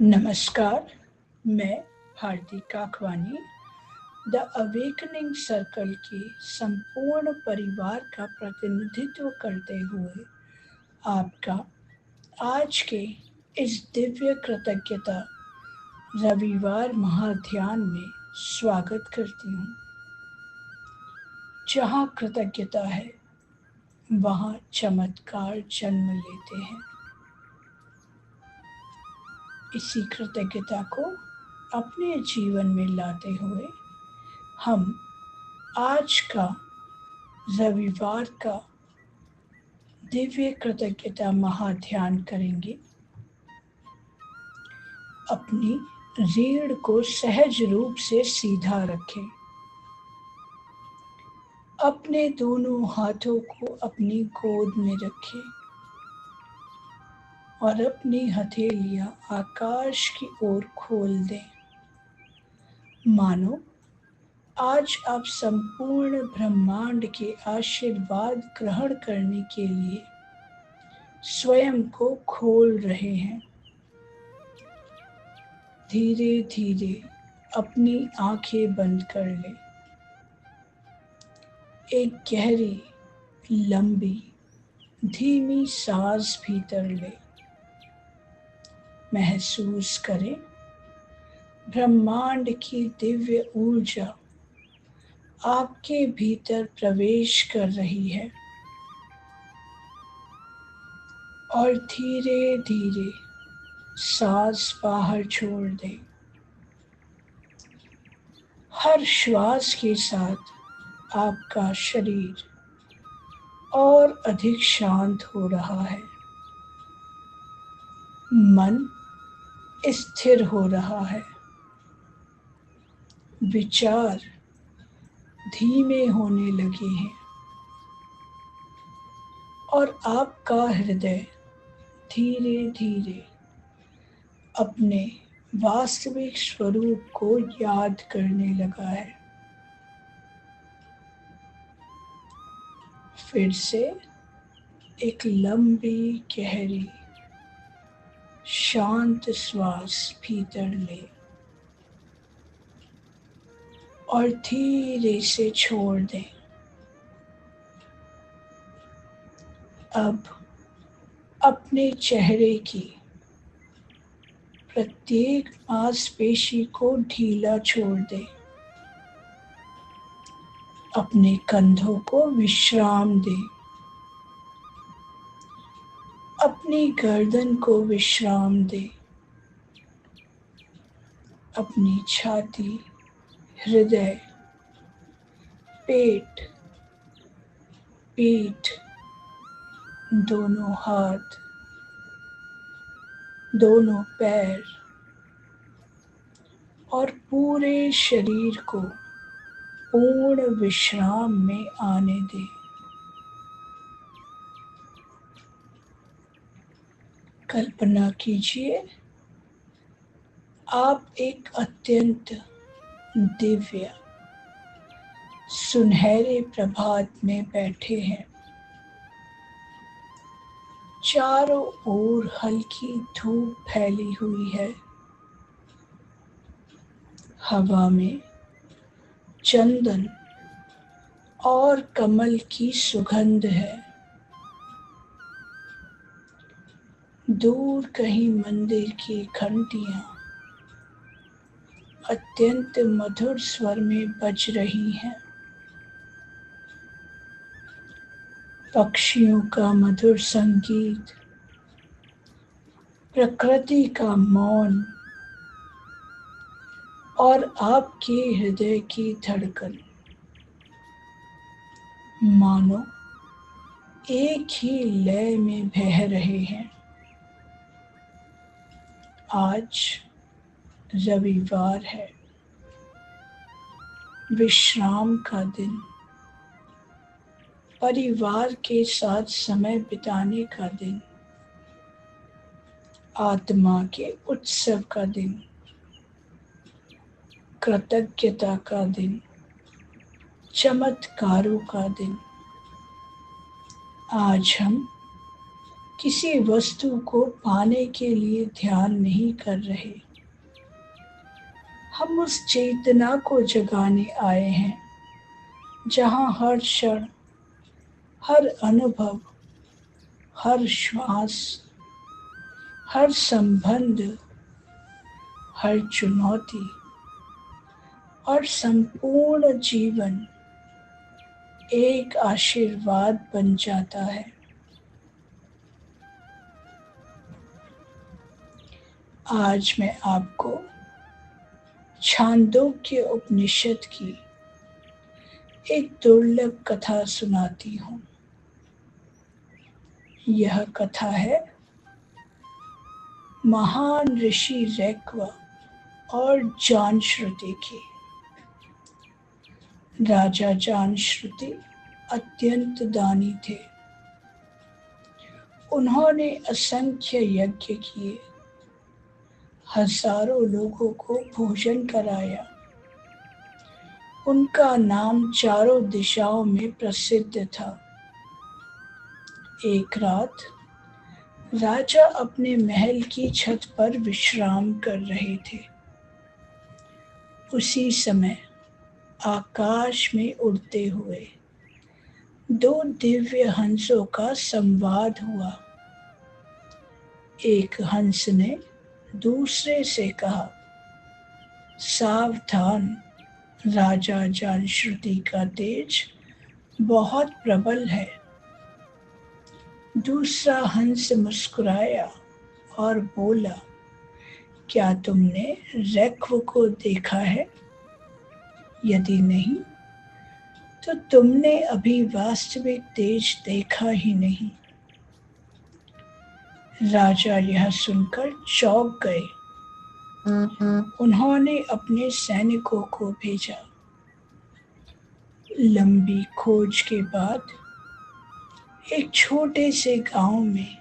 नमस्कार, मैं Bharti Kakwani the awakening circle के संपूर्ण परिवार का प्रतिनिधित्व करते हुए आपका आज के इस दिव्य कृतज्ञता रविवार महाध्यान में स्वागत करती हूँ। जहाँ कृतज्ञता है वहाँ चमत्कार जन्म लेते हैं। इसी कृतज्ञता को अपने जीवन में लाते हुए हम आज का रविवार का दिव्य कृतज्ञता महाध्यान करेंगे। अपनी रीढ़ को सहज रूप से सीधा रखें। अपने दोनों हाथों को अपनी गोद में रखें और अपनी हथेलियां आकाश की ओर खोल दें। मानो आज आप संपूर्ण ब्रह्मांड के आशीर्वाद ग्रहण करने के लिए स्वयं को खोल रहे हैं। धीरे धीरे अपनी आंखें बंद कर लें। एक गहरी, लंबी, धीमी सांस भीतर लें। महसूस करें ब्रह्मांड की दिव्य ऊर्जा आपके भीतर प्रवेश कर रही है और धीरे धीरे सांस बाहर छोड़ दें। हर श्वास के साथ आपका शरीर और अधिक शांत हो रहा है। मन स्थिर हो रहा है। विचार धीमे होने लगे हैं और आपका हृदय धीरे धीरे अपने वास्तविक स्वरूप को याद करने लगा है। फिर से एक लंबी, गहरी, शांत श्वास भीतर ले और धीरे से छोड़ दें। अब अपने चेहरे की प्रत्येक मांसपेशी को ढीला छोड़ दें। अपने कंधों को विश्राम दें। अपनी गर्दन को विश्राम दें। अपनी छाती, हृदय, पेट, पीठ, दोनों हाथ, दोनों पैर और पूरे शरीर को पूर्ण विश्राम में आने दें। कल्पना कीजिए आप एक अत्यंत दिव्य, सुनहरे प्रभात में बैठे हैं। चारों ओर हल्की धूप फैली हुई है। हवा में चंदन और कमल की सुगंध है। दूर कहीं मंदिर की घंटियां अत्यंत मधुर स्वर में बज रही हैं। पक्षियों का मधुर संगीत, प्रकृति का मौन और आपके हृदय की धड़कन मानो एक ही लय में बह रहे हैं। आज रविवार है, विश्राम का दिन, परिवार के साथ समय बिताने का दिन, आत्मा के उत्सव का दिन, कृतज्ञता का दिन, चमत्कारों का दिन। आज हम किसी वस्तु को पाने के लिए ध्यान नहीं कर रहे। हम उस चेतना को जगाने आए हैं जहाँ हर क्षण, हर अनुभव, हर श्वास, हर संबंध, हर चुनौती और संपूर्ण जीवन एक आशीर्वाद बन जाता है। आज मैं आपको छांदोग्य उपनिषद की एक दुर्लभ कथा सुनाती हूँ। यह कथा है महान ऋषि रैक्व और जानश्रुति की। राजा जानश्रुति अत्यंत दानी थे। उन्होंने असंख्य यज्ञ किए, हजारों लोगों को भोजन कराया। उनका नाम चारों दिशाओं में प्रसिद्ध था। एक रात राजा अपने महल की छत पर विश्राम कर रहे थे। उसी समय आकाश में उड़ते हुए दो दिव्य हंसों का संवाद हुआ। एक हंस ने दूसरे से कहा, सावधान, राजा जानश्रुति का तेज बहुत प्रबल है। दूसरा हंस मुस्कुराया और बोला, क्या तुमने रैक्व को देखा है? यदि नहीं तो तुमने अभी वास्तविक तेज देखा ही नहीं। राजा यह सुनकर चौंक गए। उन्होंने अपने सैनिकों को भेजा। लंबी खोज के बाद एक छोटे से गांव में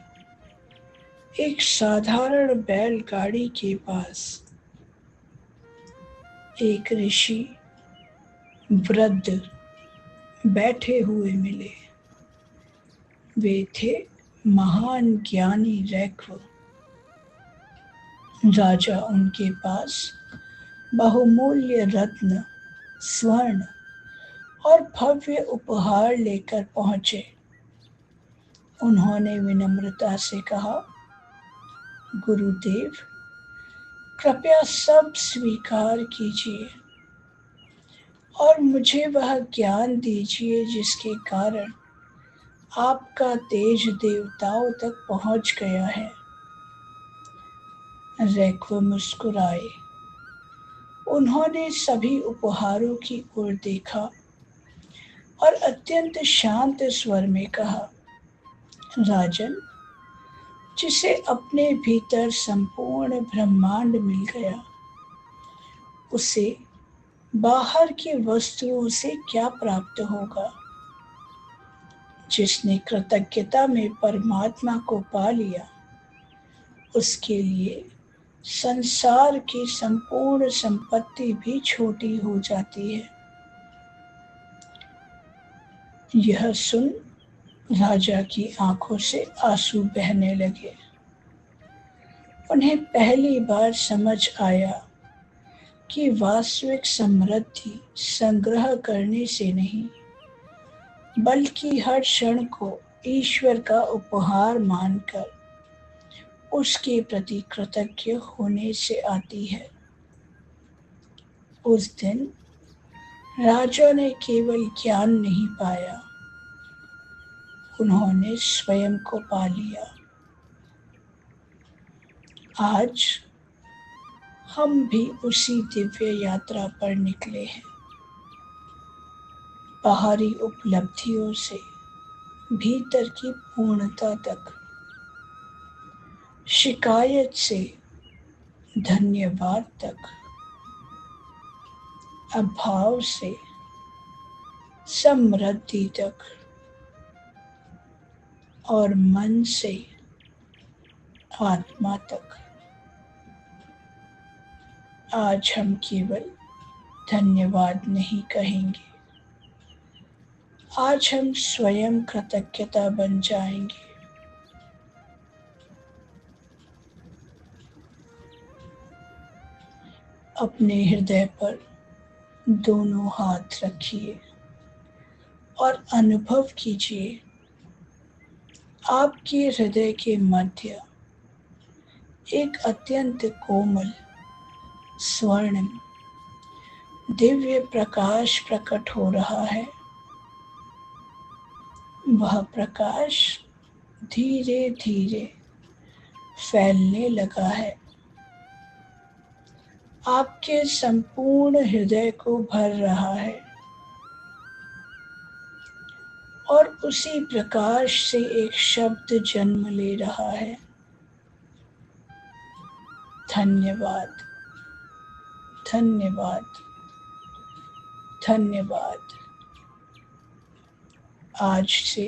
एक साधारण बैलगाड़ी के पास एक ऋषि वृद्ध बैठे हुए मिले। वे थे महान ज्ञानी रैक्व। राजा उनके पास बहुमूल्य रत्न, स्वर्ण और भव्य उपहार लेकर पहुंचे। उन्होंने विनम्रता से कहा, गुरुदेव, कृपया सब स्वीकार कीजिए और मुझे वह ज्ञान दीजिए जिसके कारण आपका तेज देवताओं तक पहुंच गया है। रैक्व मुस्कुराए। उन्होंने सभी उपहारों की ओर देखा और अत्यंत शांत स्वर में कहा, राजन, जिसे अपने भीतर संपूर्ण ब्रह्मांड मिल गया, उसे बाहर की वस्तुओं से क्या प्राप्त होगा? जिसने कृतज्ञता में परमात्मा को पा लिया, उसके लिए संसार की संपूर्ण संपत्ति भी छोटी हो जाती है। यह सुन राजा की आंखों से आंसू बहने लगे। उन्हें पहली बार समझ आया कि वास्तविक समृद्धि संग्रह करने से नहीं, बल्कि हर क्षण को ईश्वर का उपहार मानकर उसके प्रति कृतज्ञ होने से आती है। उस दिन राजा ने केवल ज्ञान नहीं पाया, उन्होंने स्वयं को पा लिया। आज हम भी उसी दिव्य यात्रा पर निकले हैं। बाहरी उपलब्धियों से भीतर की पूर्णता तक, शिकायत से धन्यवाद तक, अभाव से समृद्धि तक और मन से आत्मा तक। आज हम केवल धन्यवाद नहीं कहेंगे, आज हम स्वयं कृतज्ञता बन जाएंगे। अपने हृदय पर दोनों हाथ रखिए और अनुभव कीजिए आपके हृदय के मध्य एक अत्यंत कोमल, स्वर्णिम, दिव्य प्रकाश प्रकट हो रहा है। वह प्रकाश धीरे धीरे फैलने लगा है, आपके संपूर्ण हृदय को भर रहा है और उसी प्रकाश से एक शब्द जन्म ले रहा है, धन्यवाद, धन्यवाद, धन्यवाद। आज से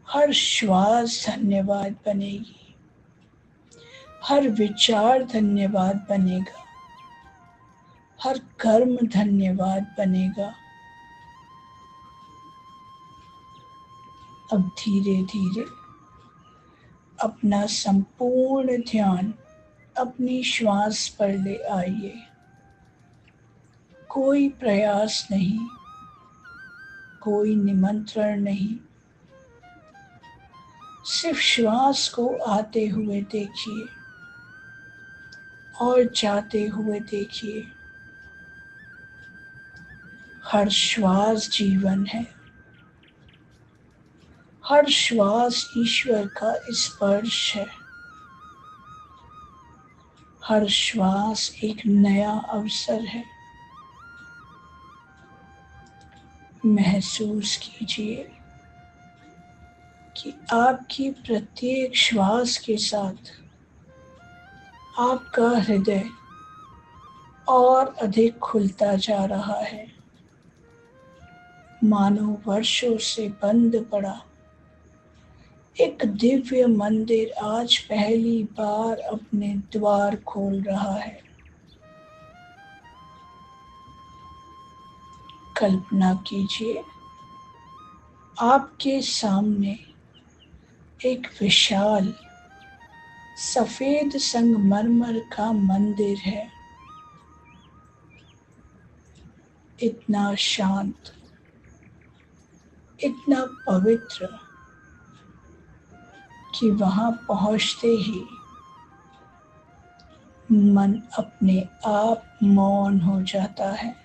हर श्वास धन्यवाद बनेगी, हर विचार धन्यवाद बनेगा, हर कर्म धन्यवाद बनेगा। अब धीरे धीरे अपना संपूर्ण ध्यान अपनी श्वास पर ले आइए। कोई प्रयास नहीं, कोई निमंत्रण नहीं, सिर्फ श्वास को आते हुए देखिए और जाते हुए देखिए। हर श्वास जीवन है, हर श्वास ईश्वर का स्पर्श है, हर श्वास एक नया अवसर है। महसूस कीजिए कि आपकी प्रत्येक श्वास के साथ आपका हृदय और अधिक खुलता जा रहा है, मानो वर्षों से बंद पड़ा एक दिव्य मंदिर आज पहली बार अपने द्वार खोल रहा है। कल्पना कीजिए आपके सामने एक विशाल सफेद संगमरमर का मंदिर है, इतना शांत, इतना पवित्र कि वहां पहुंचते ही मन अपने आप मौन हो जाता है।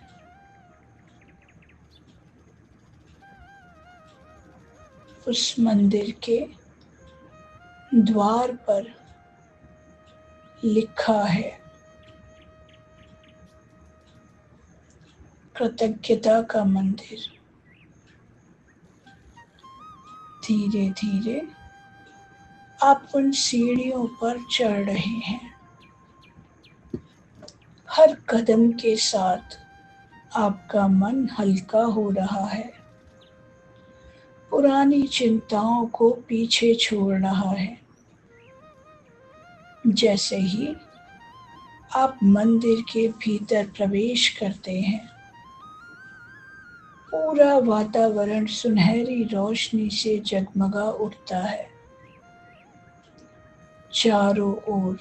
उस मंदिर के द्वार पर लिखा है, कृतज्ञता का मंदिर। धीरे धीरे आप उन सीढ़ियों पर चढ़ रहे हैं। हर कदम के साथ आपका मन हल्का हो रहा है, पुरानी चिंताओं को पीछे छोड़ रहा है। जैसे ही आप मंदिर के भीतर प्रवेश करते हैं, पूरा वातावरण सुनहरी रोशनी से जगमगा उठता है। चारों ओर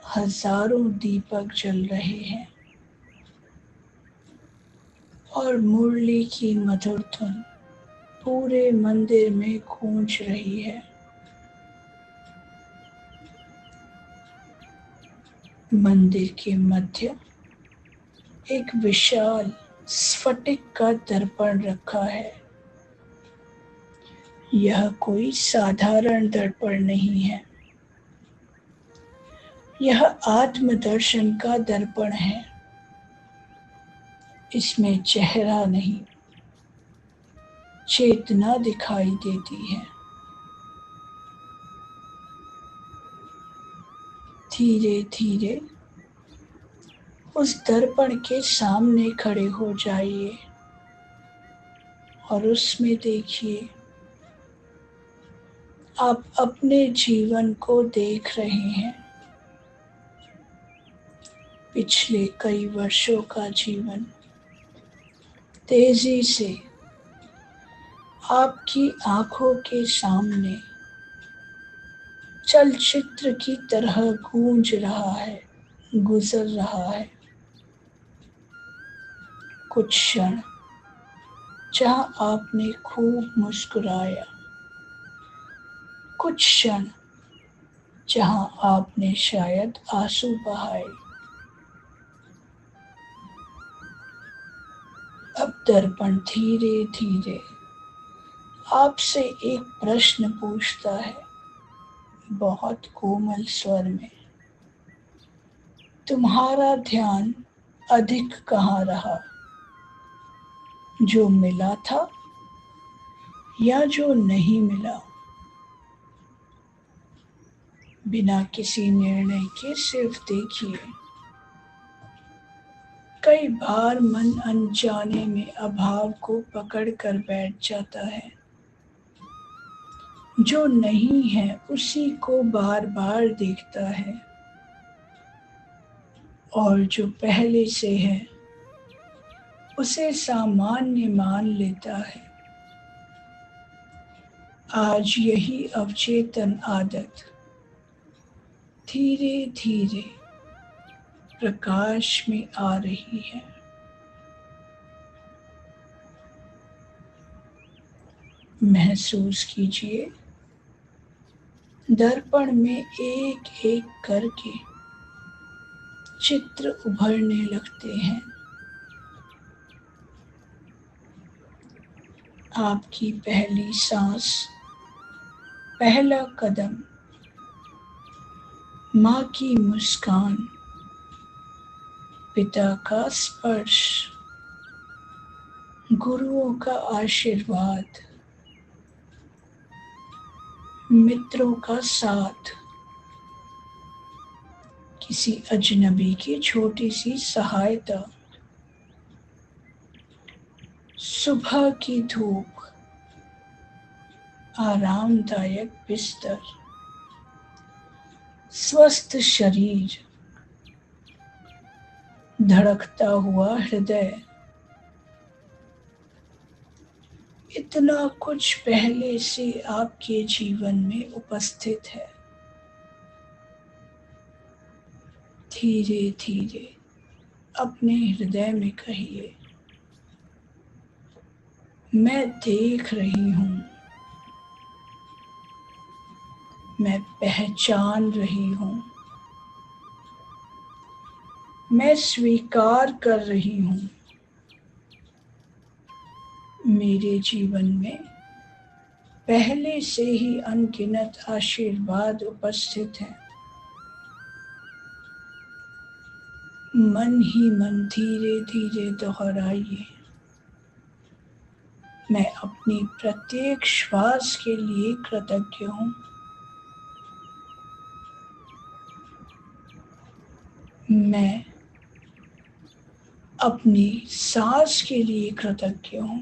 हजारों दीपक जल रहे हैं और मुरली की मधुर धुन पूरे मंदिर में गूंज रही है। मंदिर के मध्य एक विशाल स्फटिक का दर्पण रखा है। यह कोई साधारण दर्पण नहीं है, यह आत्मदर्शन का दर्पण है। इसमें चेहरा नहीं, चेतना दिखाई देती है। धीरे धीरे उस दर्पण के सामने खड़े हो जाइए और उसमें देखिए, आप अपने जीवन को देख रहे हैं। पिछले कई वर्षों का जीवन तेजी से आपकी आंखों के सामने चलचित्र की तरह गूंज रहा है। गुजर रहा है। कुछ क्षण जहां आपने खूब मुस्कुराया, कुछ क्षण जहां आपने शायद आंसू बहाए। अब दर्पण धीरे धीरे आपसे एक प्रश्न पूछता है, बहुत कोमल स्वर में। तुम्हारा ध्यान अधिक कहाँ रहा, जो मिला था या जो नहीं मिला? बिना किसी निर्णय के सिर्फ देखिए। कई बार मन अनजाने में अभाव को पकड़ कर बैठ जाता है। जो नहीं है उसी को बार बार देखता है, और जो पहले से है उसे सामान्य मान लेता है। आज यही अवचेतन आदत धीरे धीरे प्रकाश में आ रही है। महसूस कीजिए, दर्पण में एक एक करके चित्र उभरने लगते हैं। आपकी पहली सांस, पहला कदम, माँ की मुस्कान, पिता का स्पर्श, गुरुओं का आशीर्वाद, मित्रों का साथ, किसी अजनबी की छोटी सी सहायता, सुबह की धूप, आरामदायक बिस्तर, स्वस्थ शरीर, धड़कता हुआ हृदय। इतना कुछ पहले से आपके जीवन में उपस्थित है। धीरे धीरे अपने हृदय में कहिए, मैं देख रही हूँ, मैं पहचान रही हूँ, मैं स्वीकार कर रही हूँ। मेरे जीवन में पहले से ही अनगिनत आशीर्वाद उपस्थित हैं। मन ही मन धीरे धीरे दोहराइए, मैं अपनी प्रत्येक श्वास के लिए कृतज्ञ हूँ। मैं अपनी सांस के लिए कृतज्ञ हूँ।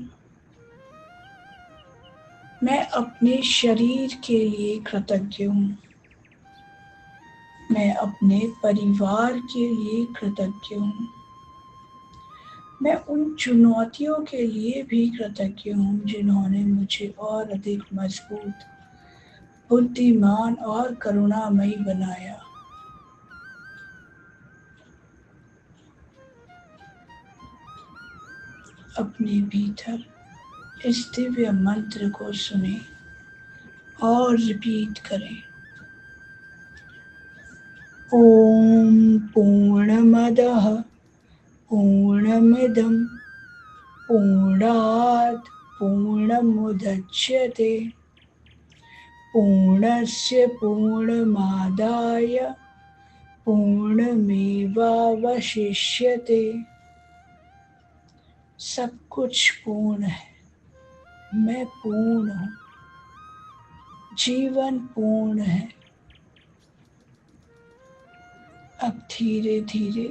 मैं अपने शरीर के लिए कृतज्ञ हूँ। मैं अपने परिवार के लिए कृतज्ञ हूँ। मैं उन चुनौतियों के लिए भी कृतज्ञ हूँ जिन्होंने मुझे और अधिक मजबूत, बुद्धिमान और करुणामयी बनाया। अपने भीतर इस दिव्य मंत्र को सुने और रिपीट करें। ओम पूर्णमदः पूर्णमिदं पूर्णात् पूर्णमुदच्यते पूर्णस्य पूर्णमादाय पूर्णमेवावशिष्यते। सब कुछ पूर्ण है, मैं पूर्ण हूँ, जीवन पूर्ण है। अब धीरे धीरे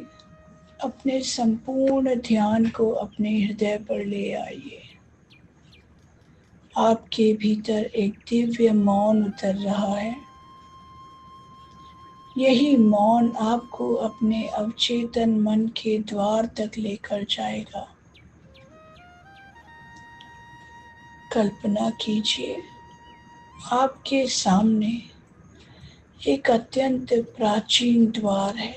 अपने संपूर्ण ध्यान को अपने हृदय पर ले आइए। आपके भीतर एक दिव्य मौन उतर रहा है। यही मौन आपको अपने अवचेतन मन के द्वार तक लेकर जाएगा। कल्पना कीजिए, आपके सामने एक अत्यंत प्राचीन द्वार है।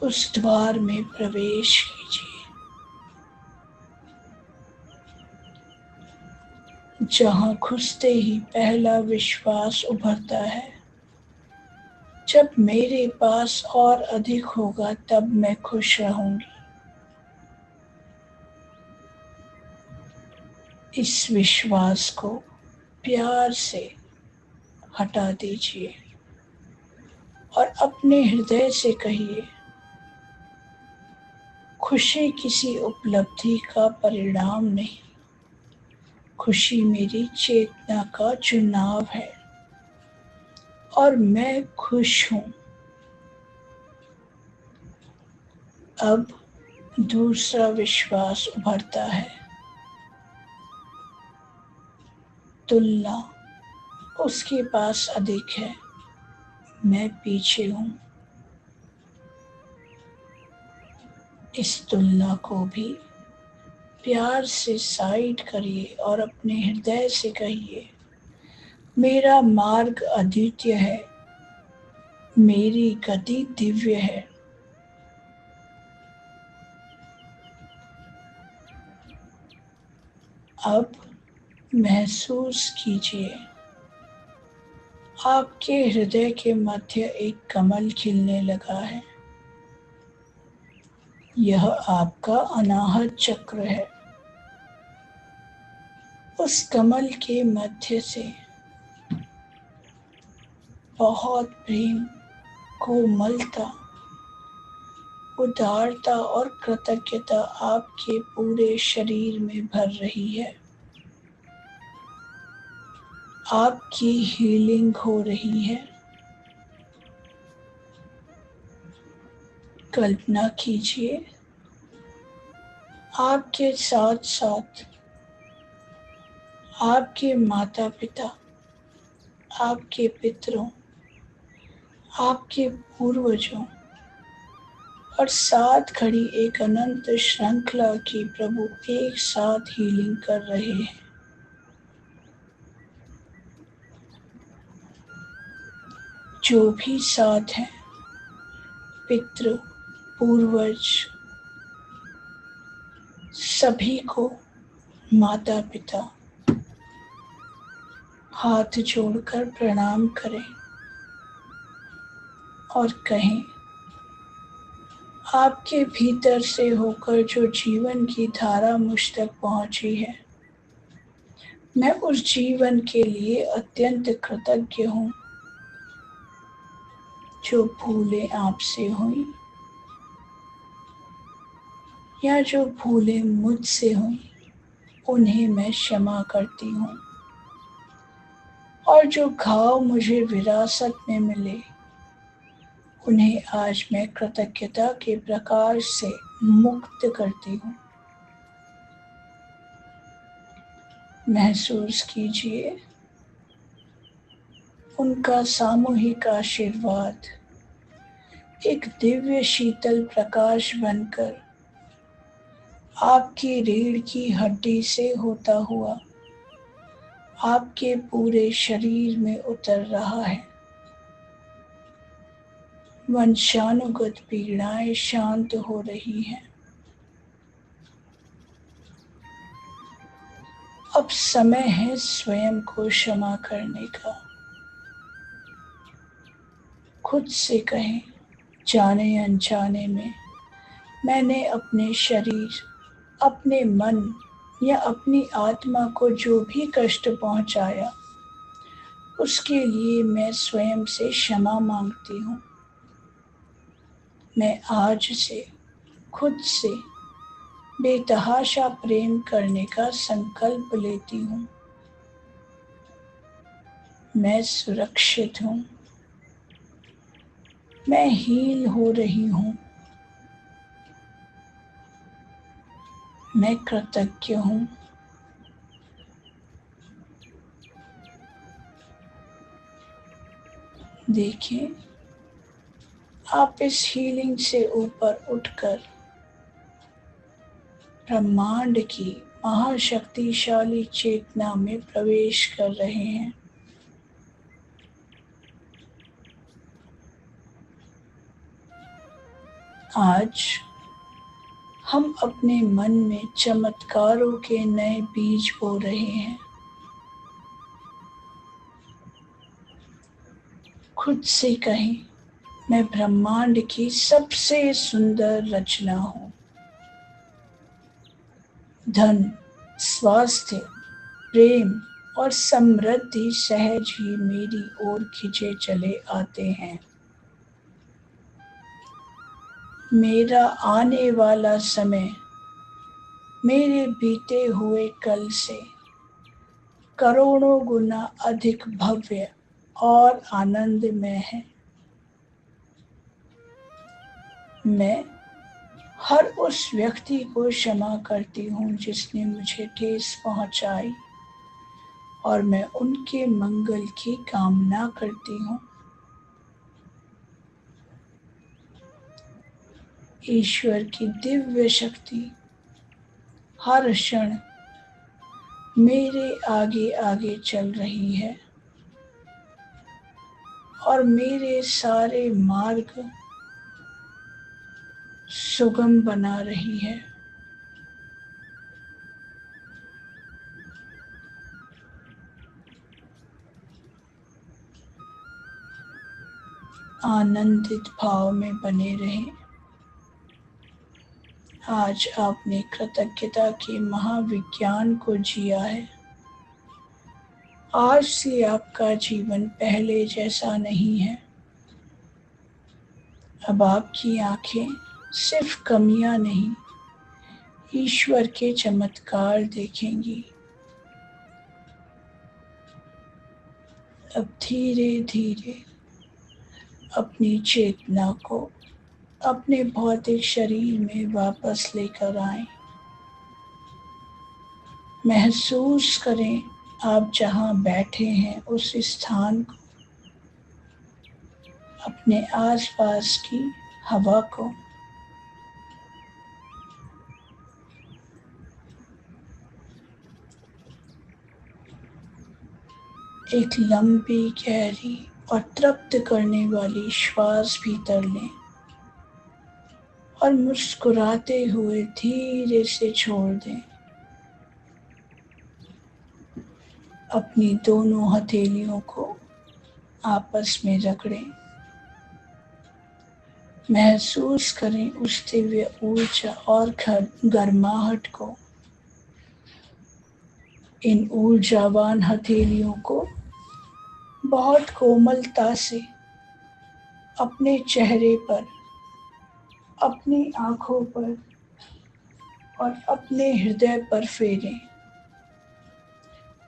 उस द्वार में प्रवेश कीजिए जहाँ घुसते ही पहला विश्वास उभरता है, जब मेरे पास और अधिक होगा तब मैं खुश रहूंगी। इस विश्वास को प्यार से हटा दीजिए और अपने हृदय से कहिए, खुशी किसी उपलब्धि का परिणाम नहीं, खुशी मेरी चेतना का चुनाव है और मैं खुश हूँ। अब दूसरा विश्वास उभरता है, तुलना उसके पास अधिक है, मैं पीछे हूँ। इस तुलना को भी प्यार से साइड करिए और अपने हृदय से कहिए, मेरा मार्ग अद्वितीय है, मेरी गति दिव्य है। अब महसूस कीजिए, आपके हृदय के मध्य एक कमल खिलने लगा है। यह आपका अनाहत चक्र है। उस कमल के मध्य से बहुत प्रेम, कोमलता, उदारता और कृतज्ञता आपके पूरे शरीर में भर रही है। आपकी हीलिंग हो रही है। कल्पना कीजिए, आपके साथ साथ आपके माता पिता, आपके पितरों, आपके पूर्वजों और साथ खड़ी एक अनंत श्रृंखला की प्रभु एक साथ हीलिंग कर रहे हैं। जो भी साथ हैं, पितृ, पूर्वज, सभी को माता पिता हाथ जोड़कर प्रणाम करें और कहें, आपके भीतर से होकर जो जीवन की धारा मुझ तक पहुंची है, मैं उस जीवन के लिए अत्यंत कृतज्ञ हूँ। जो भूलें आपसे हुई या जो भूलें मुझसे हुई, उन्हें मैं क्षमा करती हूँ। और जो घाव मुझे विरासत में मिले, उन्हें आज मैं कृतज्ञता के प्रकाश से मुक्त करती हूँ। महसूस कीजिए, उनका सामूहिक आशीर्वाद एक दिव्य शीतल प्रकाश बनकर आपकी रीढ़ की हड्डी से होता हुआ आपके पूरे शरीर में उतर रहा है। वंशानुगत पीड़ाएं शांत हो रही हैं। अब समय है स्वयं को क्षमा करने का। खुद से कहें, जाने अनजाने में मैंने अपने शरीर, अपने मन या अपनी आत्मा को जो भी कष्ट पहुंचाया, उसके लिए मैं स्वयं से क्षमा मांगती हूँ। मैं आज से खुद से बेतहाशा प्रेम करने का संकल्प लेती हूँ। मैं सुरक्षित हूँ। मैं हील हो रही हूँ। मैं कृतज्ञ हूँ। देखिए, आप इस हीलिंग से ऊपर उठकर ब्रह्मांड की महाशक्तिशाली चेतना में प्रवेश कर रहे हैं। आज हम अपने मन में चमत्कारों के नए बीज बो रहे हैं। खुद से कहें, मैं ब्रह्मांड की सबसे सुंदर रचना हूँ। धन, स्वास्थ्य, प्रेम और समृद्धि सहज ही मेरी ओर खिंचे चले आते हैं। मेरा आने वाला समय मेरे बीते हुए कल से करोड़ों गुना अधिक भव्य और आनंदमय है। मैं हर उस व्यक्ति को क्षमा करती हूँ जिसने मुझे ठेस पहुँचाई और मैं उनके मंगल की कामना करती हूँ। ईश्वर की दिव्य शक्ति हर क्षण मेरे आगे आगे चल रही है और मेरे सारे मार्ग सुगम बना रही है। आनंदित भाव में बने रहें। आज आपने कृतज्ञता के महाविज्ञान को जिया है। आज से आपका जीवन पहले जैसा नहीं है। अब आपकी आंखें सिर्फ कमियां नहीं, ईश्वर के चमत्कार देखेंगी। अब धीरे धीरे अपनी चेतना को अपने भौतिक शरीर में वापस लेकर आएं। महसूस करें आप जहाँ बैठे हैं उस स्थान को, अपने आसपास की हवा को। एक लंबी, गहरी और तृप्त करने वाली श्वास भीतर लें और मुस्कुराते हुए धीरे से छोड़ दें। अपनी दोनों हथेलियों को आपस में रगड़ें। महसूस करें उस दिव्य ऊर्जा और गर्माहट को। इन ऊर्जावान हथेलियों को बहुत कोमलता से अपने चेहरे पर, अपनी आँखों पर और अपने हृदय पर फेरें।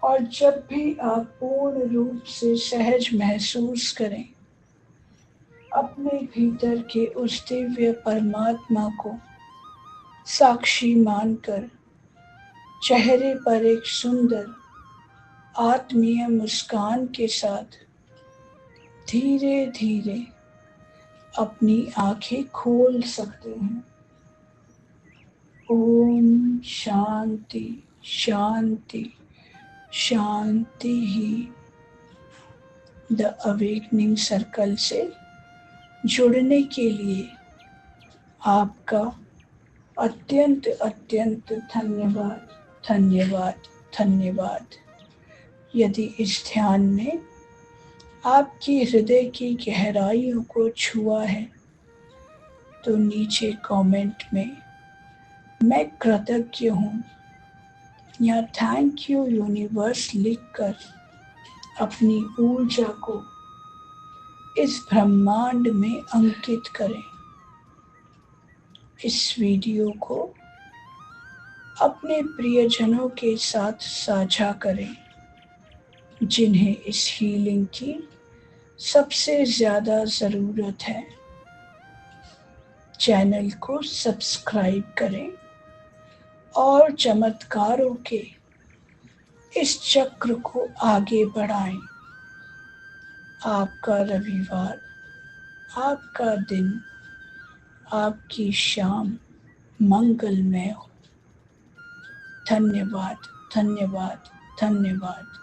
और जब भी आप पूर्ण रूप से सहज महसूस करें, अपने भीतर के उस दिव्य परमात्मा को साक्षी मानकर चेहरे पर एक सुंदर आत्मीय मुस्कान के साथ धीरे धीरे अपनी आंखें खोल सकते हैं। ओम शांति शांति शांति ही। द अवेकनिंग सर्कल से जुड़ने के लिए आपका अत्यंत अत्यंत धन्यवाद धन्यवाद धन्यवाद। यदि इस ध्यान ने आपकी हृदय की गहराइयों को छुआ है तो नीचे कमेंट में मैं कृतज्ञ हूँ या थैंक यू यूनिवर्स लिखकर अपनी ऊर्जा को इस ब्रह्मांड में अंकित करें। इस वीडियो को अपने प्रियजनों के साथ साझा करें जिन्हें इस हीलिंग की सबसे ज़्यादा ज़रूरत है। चैनल को सब्सक्राइब करें और चमत्कारों के इस चक्र को आगे बढ़ाएं। आपका रविवार, आपका दिन, आपकी शाम मंगलमय हो। धन्यवाद धन्यवाद धन्यवाद।